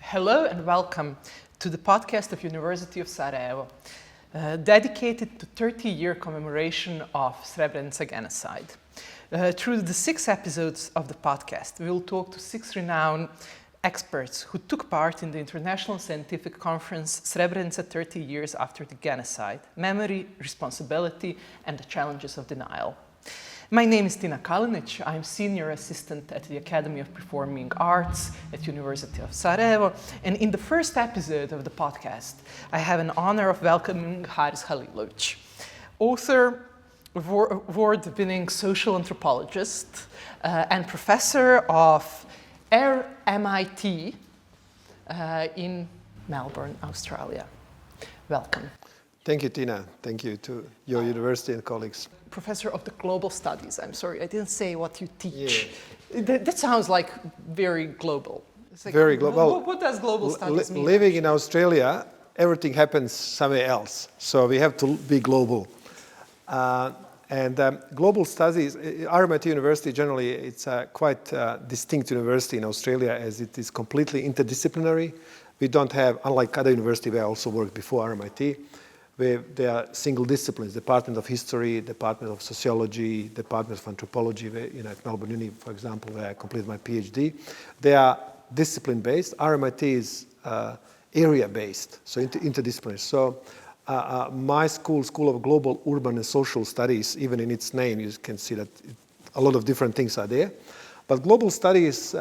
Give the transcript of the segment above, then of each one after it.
Hello and welcome to the podcast of University of Sarajevo, dedicated to 30-year commemoration of Srebrenica genocide. Through the 6 episodes of the podcast, we will talk to 6 renowned experts who took part in the International Scientific Conference Srebrenica 30 Years After the Genocide, Memory, Responsibility, and the Challenges of Denial. My name is Tina Kalinic. I'm Senior Assistant at the Academy of Performing Arts at University of Sarajevo. And in the first episode of the podcast, I have an honor of welcoming Hariz Halilovich, author, award-winning social anthropologist, and professor of RMIT in Melbourne, Australia. Welcome. Thank you, Tina. Thank you to your university and colleagues. Professor of the Global Studies. I'm sorry, I didn't say what you teach. Yeah. That sounds like very global. It's like, very global. What does global studies mean? Living in Australia, everything happens somewhere else. So we have to be global. Global studies, RMIT University generally, it's a quite distinct university in Australia as it is completely interdisciplinary. We don't have, unlike other universities where I also worked before RMIT, where there are single disciplines, Department of History, Department of Sociology, Department of Anthropology, where, at Melbourne Uni, for example, where I completed my PhD. They are discipline-based. RMIT is area-based, so interdisciplinary. So my School of Global, Urban and Social Studies, even in its name, you can see that a lot of different things are there. But global studies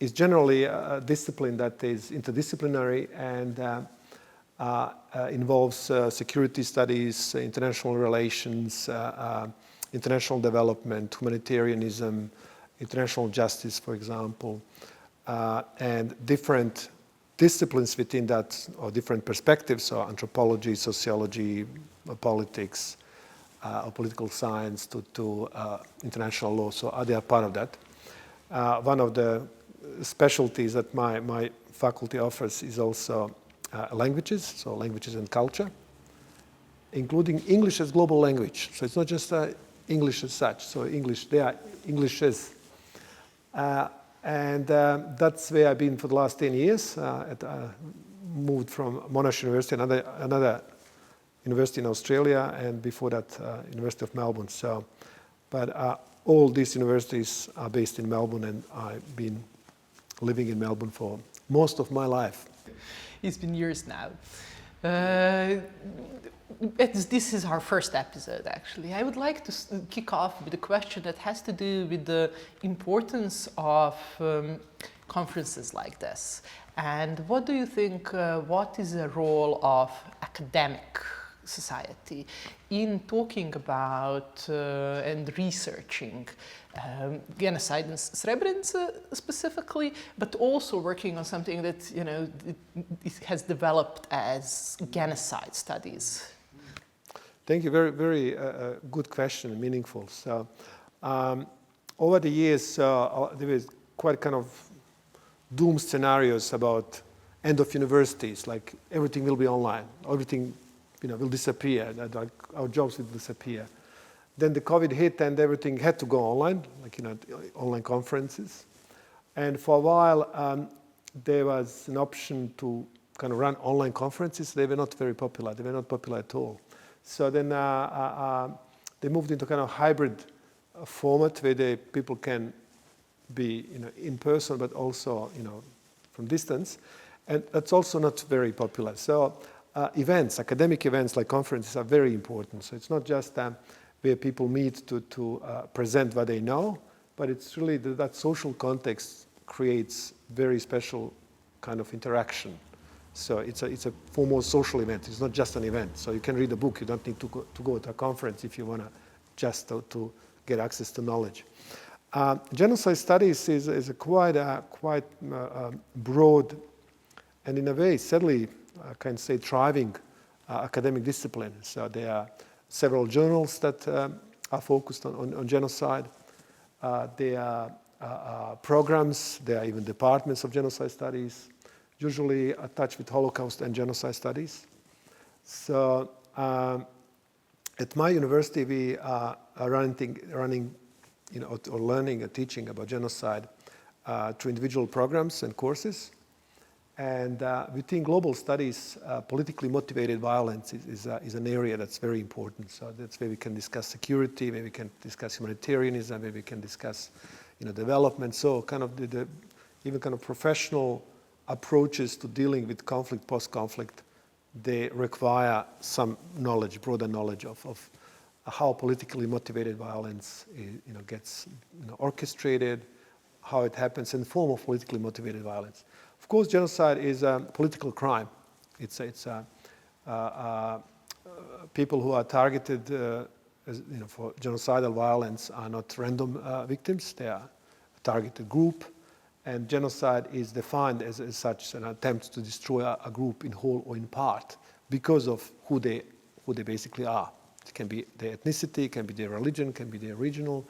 is generally a discipline that is interdisciplinary and involves security studies, international relations, international development, humanitarianism, international justice, for example, and different disciplines within that, or different perspectives, so anthropology, sociology, politics, or political science to international law, so they are part of that. One of the specialties that my faculty offers is also languages, so languages and culture, including English as global language. So it's not just English as such. So English, they are Englishes. That's where I've been for the last 10 years. Moved from Monash University, another university in Australia, and before that, University of Melbourne. So, but all these universities are based in Melbourne, and I've been living in Melbourne for most of my life. It's been years now. This is our first episode, actually. I would like to kick off with a question that has to do with the importance of conferences like this. And what do you think, what is the role of academic society in talking about and researching genocide in Srebrenica specifically, but also working on something that it has developed as genocide studies? Thank you. Very, very good question, meaningful. So, over the years, there was quite kind of doom scenarios about end of universities, like everything will be online, everything will disappear, that our jobs will disappear. Then the COVID hit and everything had to go online, like online conferences. And for a while, there was an option to kind of run online conferences. They were not very popular. They were not popular at all. So then they moved into kind of hybrid format where people can be in person, but also from distance. And that's also not very popular. So events, academic events like conferences are very important. So it's not just where people meet to present what they know, but it's really that social context creates very special kind of interaction. So it's a foremost social event. It's not just an event. So you can read a book. You don't need to go to a conference if you want to just to get access to knowledge. Genocide studies is a quite broad and in a way, sadly, I can say thriving academic discipline. So there are several journals that are focused on genocide. There are programs, there are even departments of genocide studies, usually attached with Holocaust and genocide studies. So at my university, we are running or learning and teaching about genocide through individual programs and courses. And within global studies, politically motivated violence is an area that's very important. So that's where we can discuss security, maybe we can discuss humanitarianism, maybe we can discuss development. So kind of even kind of professional approaches to dealing with conflict, post-conflict, they require some knowledge, broader knowledge of how politically motivated violence gets orchestrated, how it happens in the form of politically motivated violence. Of course, genocide is a political crime. It's people who are targeted for genocidal violence are not random victims. They are a targeted group. And genocide is defined as such an attempt to destroy a group in whole or in part because of who they basically are. It can be their ethnicity, can be their religion, can be their regional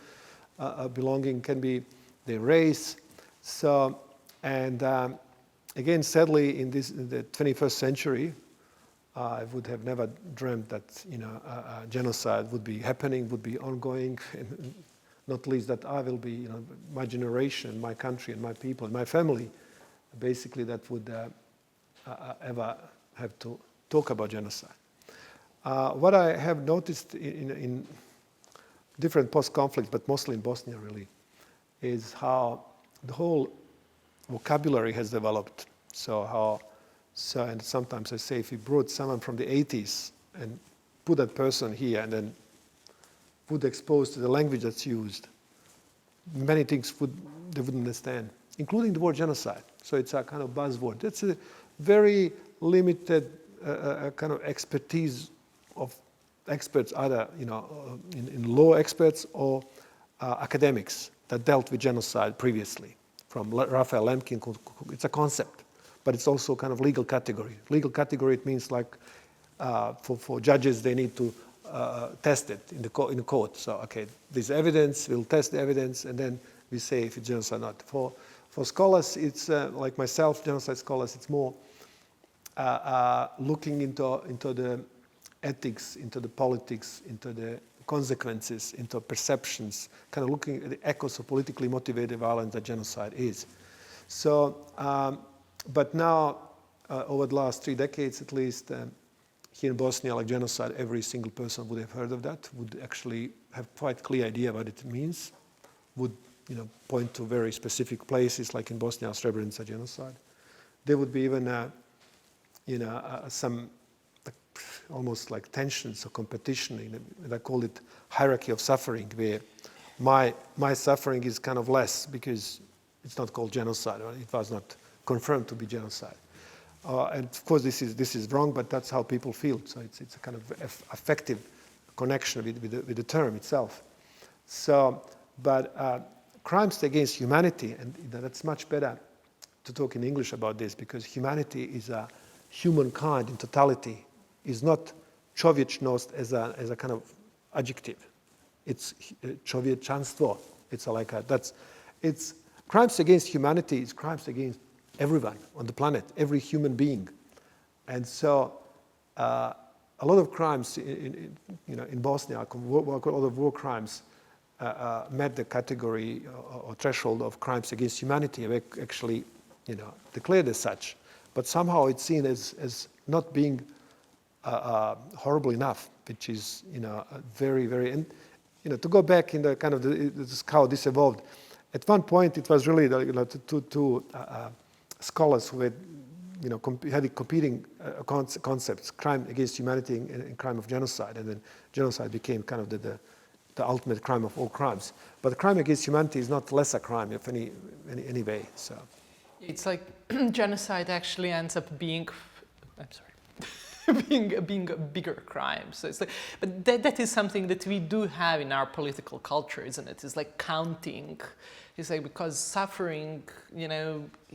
belonging, can be their race. So, and again, sadly, in the 21st century, I would have never dreamt that genocide would be happening, would be ongoing, and not least that I will be, my generation, my country, and my people, and my family, basically that would ever have to talk about genocide. What I have noticed in different post-conflicts, but mostly in Bosnia really, is how the whole vocabulary has developed. And sometimes I say, if you brought someone from the 80s and put that person here and then would expose to the language that's used, many things they wouldn't understand, including the word genocide. So it's a kind of buzzword. It's a very limited kind of expertise of experts, either in law experts or academics that dealt with genocide previously. From Raphael Lemkin, it's a concept, but it's also kind of legal category. Legal category, it means like for judges, they need to test it in the court. So, okay, this evidence, we'll test the evidence, and then we say if it's genocide or not. For scholars, it's like myself, genocide scholars, it's more looking into the ethics, into the politics, into the consequences, into perceptions, kind of looking at the echoes of politically motivated violence that genocide is. So, but now, over the last 3 decades at least, here in Bosnia, like genocide, every single person would have heard of that, would actually have quite clear idea what it means, would point to very specific places, like in Bosnia, Srebrenica genocide. There would be even some almost like tensions or competition. I call it hierarchy of suffering, where my suffering is kind of less because it's not called genocide, or it was not confirmed to be genocide. And of course, this is wrong, but that's how people feel. So it's a kind of affective connection with the term itself. So, but crimes against humanity, and that's much better to talk in English about this, because humanity is a humankind in totality, is not čovječnost as a kind of adjective. It's čovječanstvo. It's crimes against humanity is crimes against everyone on the planet, every human being. And so a lot of crimes in Bosnia, a lot of war crimes met the category or threshold of crimes against humanity, actually declared as such. But somehow it's seen as not being horrible enough, which is very, very, and to go back in the kind of how this evolved. At one point, it was really two scholars who had had competing concepts: crime against humanity and crime of genocide, and then genocide became kind of the ultimate crime of all crimes. But the crime against humanity is not less a crime of any way. So it's like genocide actually ends up being, I'm sorry. being a bigger crime. So it's like, but that is something that we do have in our political culture, isn't it? It's like counting. It's like because suffering,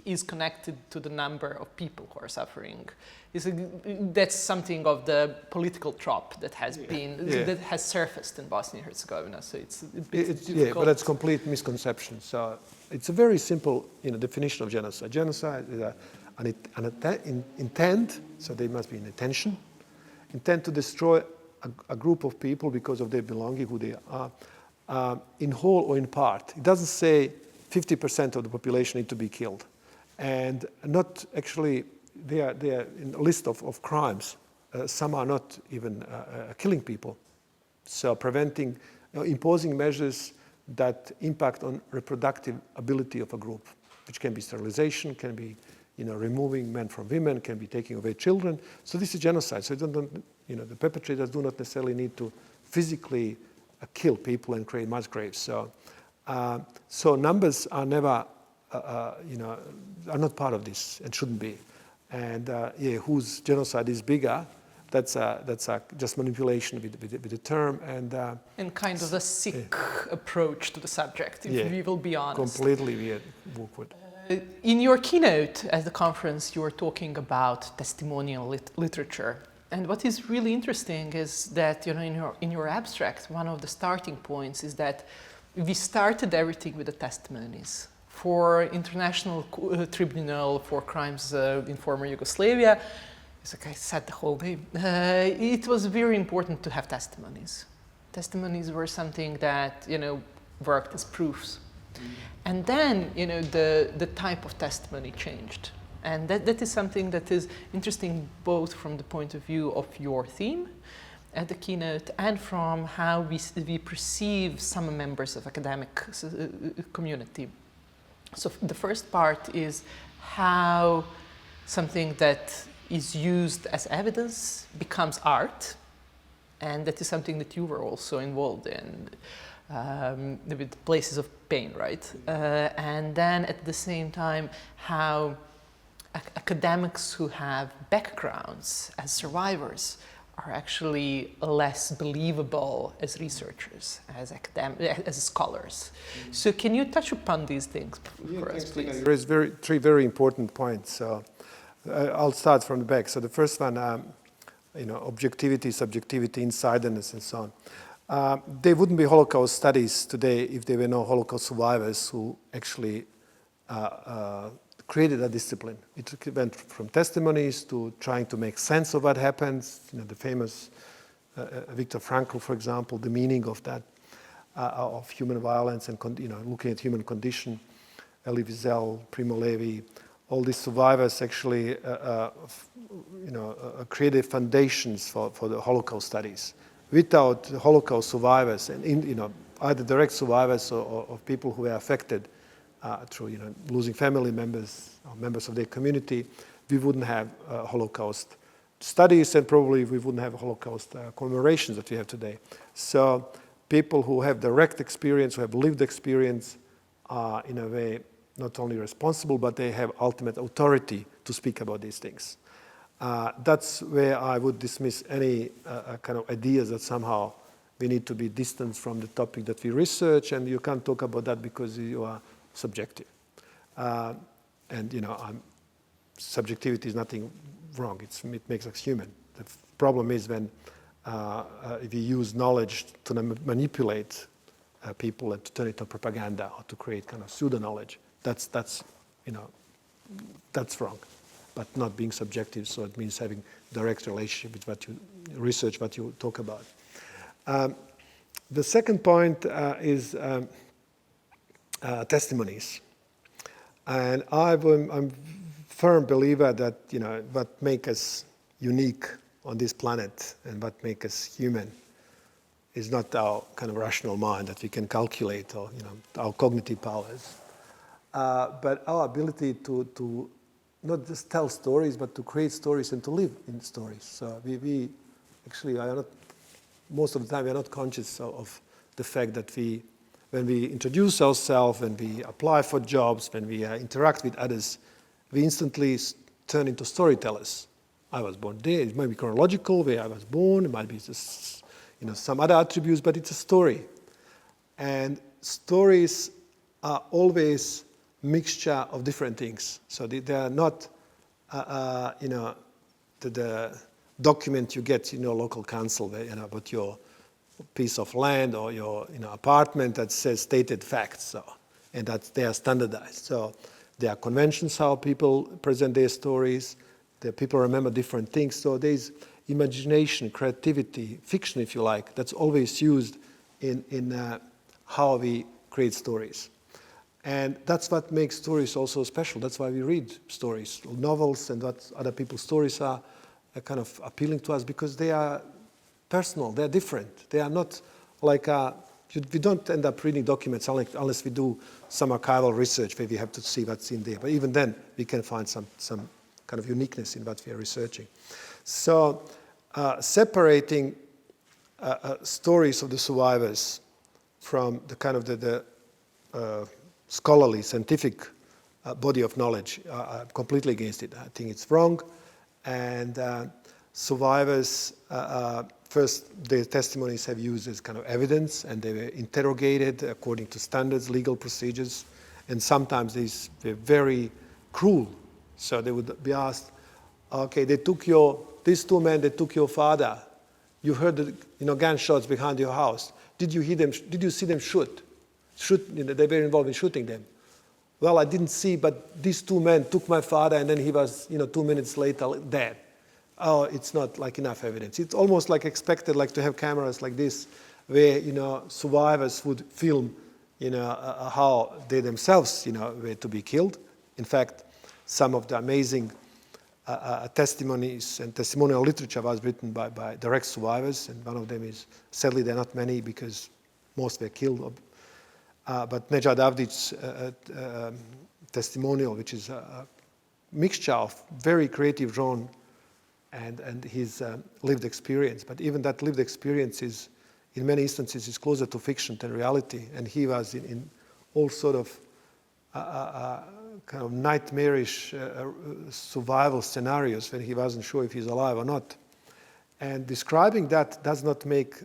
is connected to the number of people who are suffering. It's like, that's something of the political trope that has that has surfaced in Bosnia and Herzegovina. So it's but it's complete misconception. So it's a very simple definition of genocide. Genocide is an intent, so there must be an intention, intent to destroy a group of people because of their belonging, who they are, in whole or in part. It doesn't say 50% of the population need to be killed. And not actually, they are in a list of crimes. Some are not even killing people. So preventing, imposing measures that impact on reproductive ability of a group, which can be sterilization, can be removing men from women, can be taking away children. So this is genocide. So the perpetrators do not necessarily need to physically kill people and create mass graves. So numbers are never, are not part of this and shouldn't be. And whose genocide is bigger? That's just manipulation with the term and kind of a sick approach to the subject, if we will be honest. Completely awkward. In your keynote at the conference, you were talking about testimonial literature. And what is really interesting is that in your abstract, one of the starting points is that we started everything with the testimonies. For International Tribunal for Crimes in former Yugoslavia, it's like I said the whole name, it was very important to have testimonies. Testimonies were something that worked as proofs. And then the type of testimony changed. And that is something that is interesting both from the point of view of your theme at the keynote and from how we perceive some members of academic community. So the first part is how something that is used as evidence becomes art, and that is something that you were also involved in with places of pain, right? And then at the same time, how academics who have backgrounds as survivors are actually less believable as researchers, as scholars. So can you touch upon these things for us, please? There is three very important points. So I'll start from the back. So the first one, objectivity, subjectivity, insiderness, and so on. There wouldn't be Holocaust studies today if there were no Holocaust survivors who actually created a discipline. It went from testimonies to trying to make sense of what happens. The famous Viktor Frankl, for example, the meaning of that, of human violence and looking at human condition. Elie Wiesel, Primo Levi, all these survivors actually created foundations for the Holocaust studies. Without Holocaust survivors and either direct survivors or people who were affected through losing family members or members of their community, we wouldn't have Holocaust studies, and probably we wouldn't have Holocaust commemorations that we have today. So people who have direct experience, who have lived experience, are in a way not only responsible, but they have ultimate authority to speak about these things. That's where I would dismiss any kind of ideas that somehow we need to be distant from the topic that we research, and you can't talk about that because you are subjective. Subjectivity is nothing wrong. It makes us human. The problem is when if you use knowledge to manipulate people and to turn it into propaganda or to create kind of pseudo-knowledge. That's wrong. But not being subjective, so it means having direct relationship with what you research, what you talk about. The second point is testimonies. And I'm a firm believer that what makes us unique on this planet and what makes us human is not our kind of rational mind that we can calculate or our cognitive powers, but our ability to not just tell stories, but to create stories and to live in stories. So we actually are not, most of the time we are not conscious of the fact that when we introduce ourselves, when we apply for jobs, when we interact with others, we instantly turn into storytellers. I was born there. It might be chronological, where I was born. It might be just, some other attributes, but it's a story. And stories are always mixture of different things. So they are not, the document you get in your local council, about your piece of land or your apartment that says stated facts, so, and that they are standardized. So there are conventions how people present their stories. The people remember different things. So there's imagination, creativity, fiction, if you like, that's always used in how we create stories. And that's what makes stories also special. That's why we read stories, novels, and what other people's stories are kind of appealing to us, because they are personal, they're different. They are not like, we don't end up reading documents unless we do some archival research where we have to see what's in there. But even then, we can find some kind of uniqueness in what we are researching. So separating stories of the survivors from the kind of the scholarly, scientific body of knowledge, I'm completely against it. I think it's wrong. And survivors, first, their testimonies have used as kind of evidence, and they were interrogated according to standards, legal procedures, and sometimes these were very cruel. So they would be asked, okay, these two men, they took your father. You heard the gunshots behind your house. Did you hear them? Did you see them shoot? They were involved in shooting them. Well, I didn't see, but these two men took my father, and then he was, 2 minutes later dead. Oh, it's not like enough evidence. It's almost like expected, like to have cameras like this, where survivors would film, how they themselves, were to be killed. In fact, some of the amazing testimonies and testimonial literature was written by direct survivors, and one of them is, sadly, there are not many because most were killed. But Nedžad Avdić's testimonial, which is a mixture of very creative genre and his lived experience. But even that lived experience is, in many instances, is closer to fiction than reality. And he was in all sort of kind of nightmarish survival scenarios when he wasn't sure if he's alive or not. And describing that does not make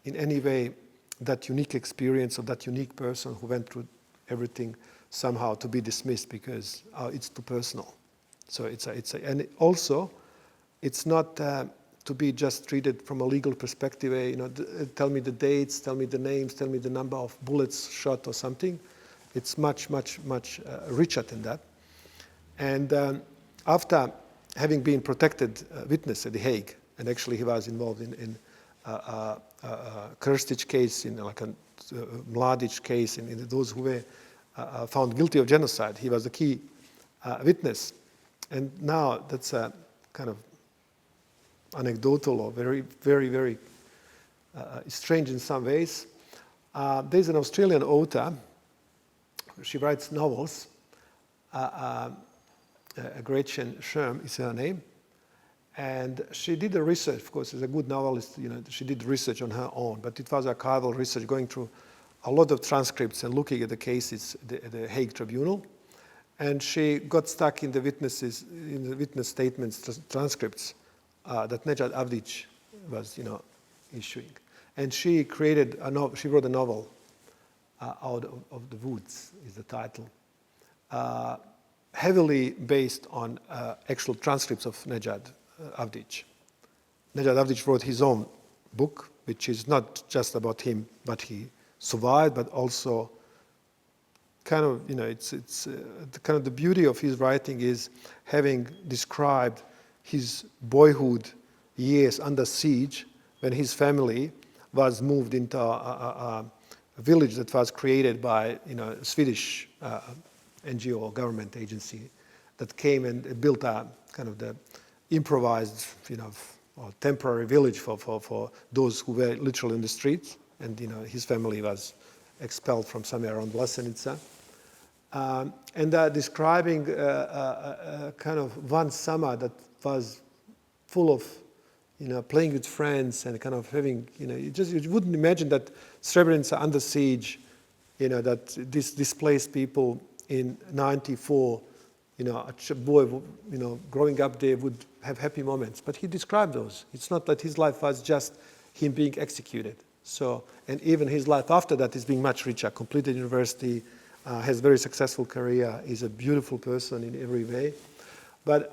in any way that unique experience of that unique person who went through everything somehow to be dismissed because it's too personal. So and also it's not to be just treated from a legal perspective. Tell me the dates, tell me the names, tell me the number of bullets shot or something. It's much, much, much richer than that. And after having been protected witness at The Hague, and actually he was involved in Krstić case, in like a Mladić case, in those who were found guilty of genocide. He was the key witness. And now that's a kind of anecdotal or very, very, very strange in some ways. There's an Australian author. She writes novels. Gretchen Scherm is her name. And she did the research, of course, as a good novelist, she did research on her own, but it was archival research, going through a lot of transcripts and looking at the cases at the Hague Tribunal. And she got stuck in the witness statements, transcripts that Nedžad Avdić was, issuing. And she created she wrote a novel, Out of the Woods is the title, heavily based on actual transcripts of Nedžad Avdić. Nedžad Avdić wrote his own book, which is not just about him, but he survived, but also kind of, it's kind of the beauty of his writing is having described his boyhood years under siege when his family was moved into a village that was created by, a Swedish NGO or government agency that came and built a kind of the improvised, or temporary village for those who were literally in the streets. And, his family was expelled from somewhere around Vlasenica. And describing kind of one summer that was full of, playing with friends and kind of having, you wouldn't imagine that Srebrenica under siege, that this displaced people in 94, a boy, growing up there would have happy moments. But he described those. It's not that his life was just him being executed. So, and even his life after that is being much richer. Completed university, has a very successful career, is a beautiful person in every way. But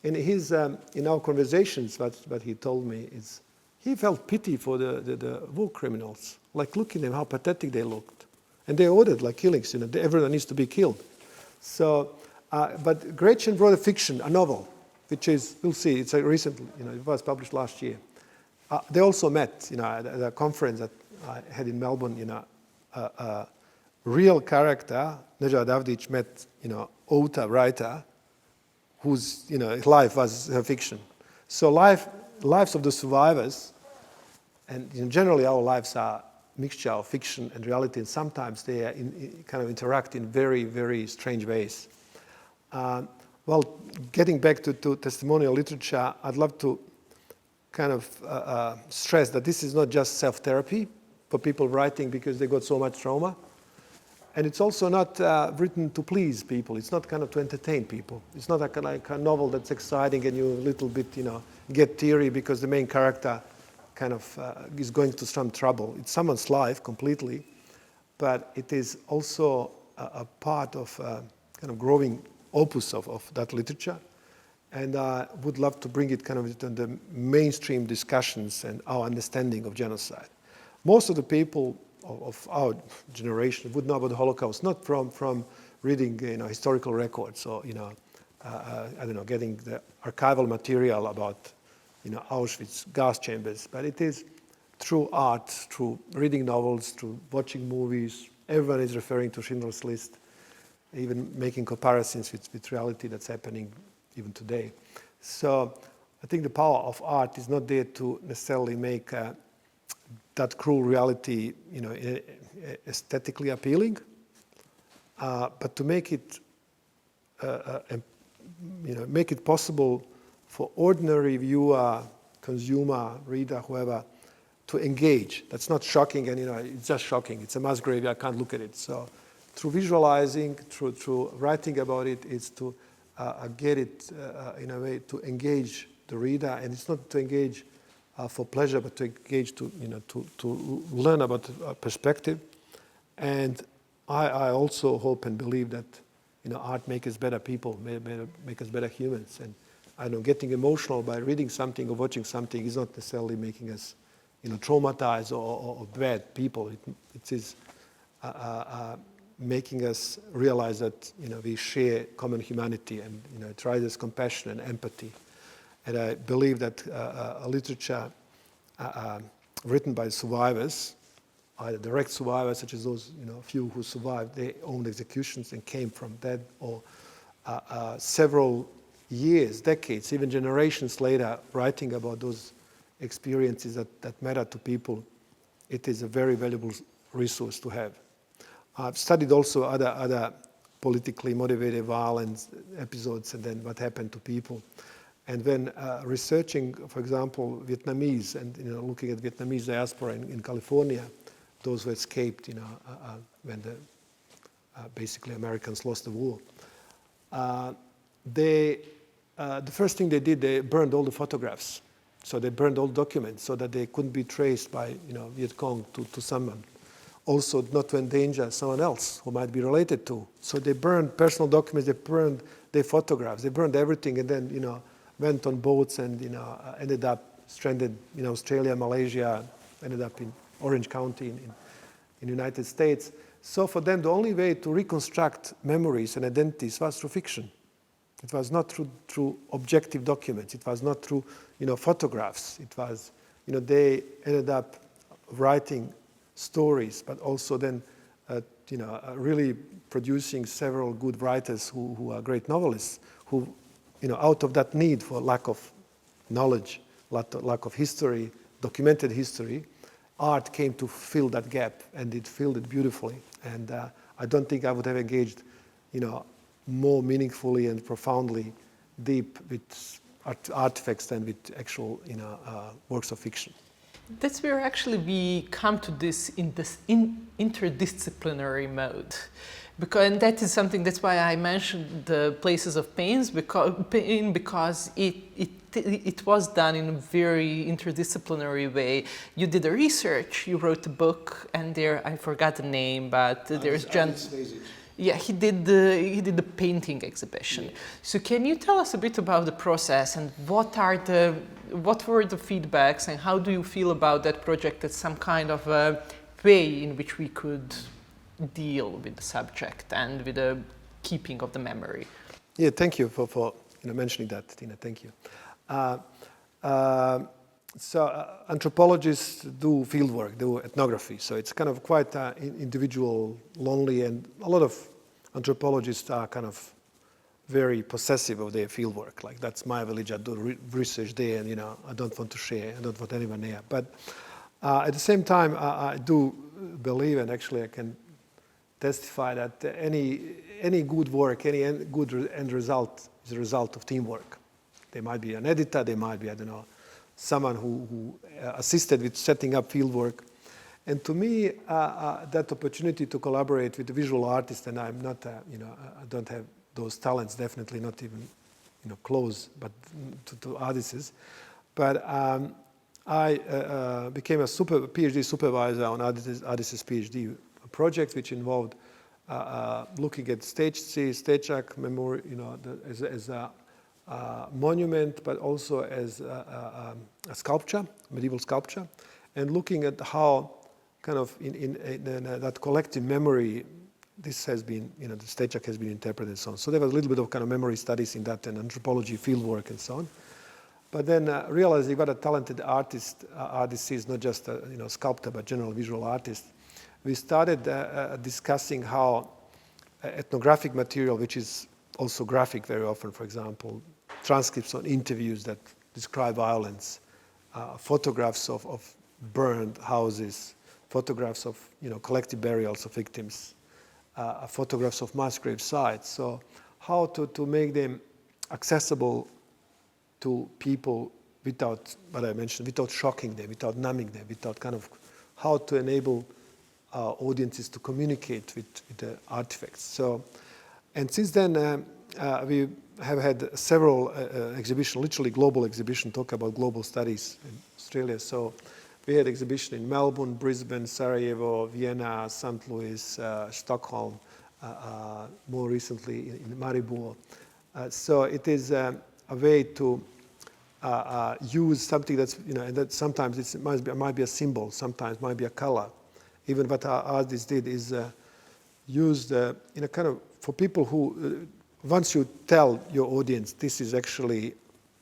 in our conversations, what he told me is he felt pity for the war criminals. Like, look at them, how pathetic they looked. And they ordered like killings, everyone needs to be killed. So, but Gretchen wrote a fiction, a novel, which is, we'll see, it's a recent, it was published last year. They also met, at a conference that I had in Melbourne, a real character Nedžad Avdić met, Outa, writer, whose, life was her fiction. So lives of the survivors, and generally our lives are a mixture of fiction and reality, and sometimes they are kind of interact in very, very strange ways. Well, getting back to testimonial literature, I'd love to kind of stress that this is not just self-therapy for people writing because they got so much trauma. And it's also not written to please people. It's not kind of to entertain people. It's not like a novel that's exciting and you a little bit, get teary because the main character kind of is going to some trouble. It's someone's life completely, but it is also a part of kind of growing opus of that literature. And I would love to bring it kind of into the mainstream discussions and our understanding of genocide. Most of the people of our generation would know about the Holocaust, not from reading historical records or getting the archival material about Auschwitz gas chambers, but it is through art, through reading novels, through watching movies. Everyone is referring to Schindler's List, even making comparisons with reality that's happening even today. So I think the power of art is not there to necessarily make that cruel reality, aesthetically appealing, but to make it, make it possible for ordinary viewer, consumer, reader, whoever, to engage. That's not shocking, and it's just shocking. It's a mass grave. I can't look at it. So, through visualizing, through writing about it, is to get it in a way to engage the reader, and it's not to engage for pleasure, but to engage to learn about perspective. And I also hope and believe that art makes us better people, make us better humans. And I know getting emotional by reading something or watching something is not necessarily making us traumatized or bad people. It is making us realize that we share common humanity, and it raises compassion and empathy. And I believe that a literature written by survivors, either direct survivors, such as those few who survived their own executions and came from that, or several years, decades, even generations later, writing about those experiences that matter to people, it is a very valuable resource to have. I've studied also other politically motivated violence episodes and then what happened to people. And when researching, for example, Vietnamese and looking at Vietnamese diaspora in California, those who escaped, when basically Americans lost the war, the first thing they did, they burned all the photographs. So they burned all documents so that they couldn't be traced by Viet Cong to someone. Also, not to endanger someone else who might be related to. So they burned personal documents, they burned their photographs, they burned everything, and then went on boats and ended up stranded in Australia, Malaysia, ended up in Orange County in the United States. So for them, the only way to reconstruct memories and identities was through fiction. It was not through objective documents. It was not through photographs. It was they ended up writing stories, but also then really producing several good writers who are great novelists, who out of that need for lack of knowledge, lack of history, documented history, art came to fill that gap, and it filled it beautifully. And I don't think I would have engaged more meaningfully and profoundly deep with artifacts than with actual works of fiction. That's where actually we come to this interdisciplinary mode. And that is something, that's why I mentioned the places of pain, because it was done in a very interdisciplinary way. You did the research, you wrote a book, and there, I forgot the name, but there's John. Yeah, he did the painting exhibition. Yeah. So can you tell us a bit about the process and what were the feedbacks, and how do you feel about that project as some kind of a way in which we could deal with the subject and with the keeping of the memory? Yeah, thank you for mentioning that, Tina. Thank you. So anthropologists do fieldwork, do ethnography. So it's kind of quite individual, lonely, and a lot of anthropologists are kind of very possessive of their fieldwork. Like, that's my village, I do research there, and I don't want to share, I don't want anyone there. But at the same time, I do believe, and actually I can testify that any good work, any good end result is a result of teamwork. There might be an editor, there might be, someone who assisted with setting up fieldwork. And to me, that opportunity to collaborate with a visual artist, and I'm not, I don't have those talents, definitely not even, close, but to artists. But I became a PhD supervisor on Hariza's PhD project, which involved looking at Sjećak, memory, as a monument, but also as a sculpture, medieval sculpture, and looking at how kind of in that collective memory, this has been, the Sjećak has been interpreted and so on. So there was a little bit of kind of memory studies in that, and anthropology, fieldwork, and so on. But then realized you got a talented artist. Artist is not just a sculptor, but general visual artist. We started discussing how ethnographic material, which is also graphic very often, for example, transcripts on interviews that describe violence, photographs of burned houses, photographs of collective burials of victims, photographs of mass grave sites. So how to make them accessible to people without, what I mentioned, without shocking them, without numbing them, without kind of how to enable audiences to communicate with the artifacts. So, and since then we have had several exhibitions, literally global exhibition, talk about global studies in Australia. So we had exhibition in Melbourne, Brisbane, Sarajevo, Vienna, St. Louis, Stockholm, more recently in Maribor. So it is a way to use something that's, and that sometimes it might be a symbol, sometimes might be a color. Even what our artists did is use in a kind of, for people who, once you tell your audience, this is actually,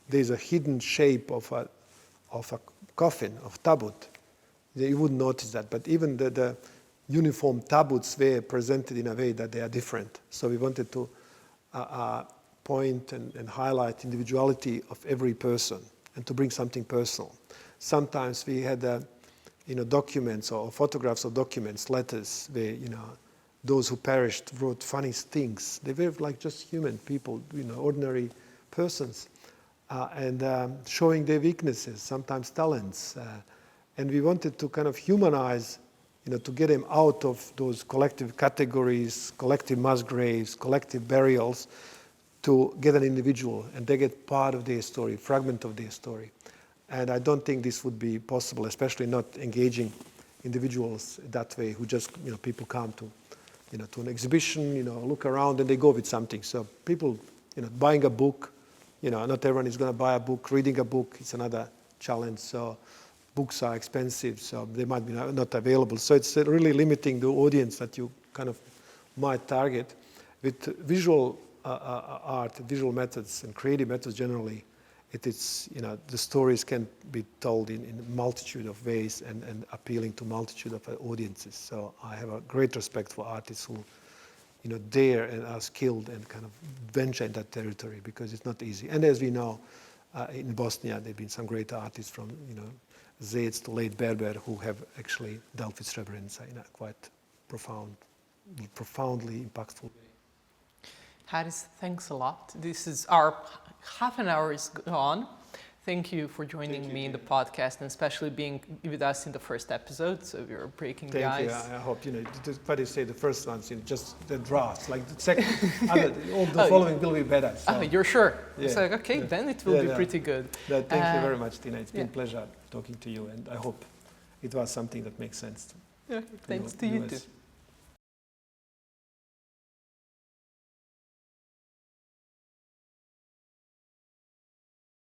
there's a hidden shape of a coffin, of tabut, you wouldn't notice that. But even the uniform tabuts were presented in a way that they are different. So we wanted to point and highlight individuality of every person and to bring something personal. Sometimes we had documents or photographs of documents, letters, where those who perished wrote funny things. They were like just human people, ordinary persons, and showing their weaknesses, sometimes talents. And we wanted to kind of humanize, to get them out of those collective categories, collective mass graves, collective burials, to get an individual, and they get part of their story, fragment of their story. And I don't think this would be possible, especially not engaging individuals that way, who just, people come to, to an exhibition, look around and they go with something. So people, buying a book, not everyone is going to buy a book. Reading a book is another challenge. So books are expensive, so they might be not available. So it's really limiting the audience that you kind of might target. With visual art, visual methods, and creative methods generally, it is, the stories can be told in a multitude of ways and appealing to multitude of audiences. So I have a great respect for artists who, dare and are skilled and kind of venture in that territory, because it's not easy. And as we know, in Bosnia, there have been some great artists from, Zec to late Berber, who have actually dealt with Srebrenica in a quite profoundly impactful way. Hariz, thanks a lot. This is our half an hour is gone. Thank you for joining me in the podcast, and especially being with us in the first episode. So we're breaking the ice. Thank you. I hope, what do you say, the first one's just the draft, like the second, all the following will be better. So. Oh, you're sure? Yeah. It's like, okay, then it will be pretty good. Thank you very much, Tina. It's been a pleasure talking to you, and I hope it was something that makes sense. Thanks to you too.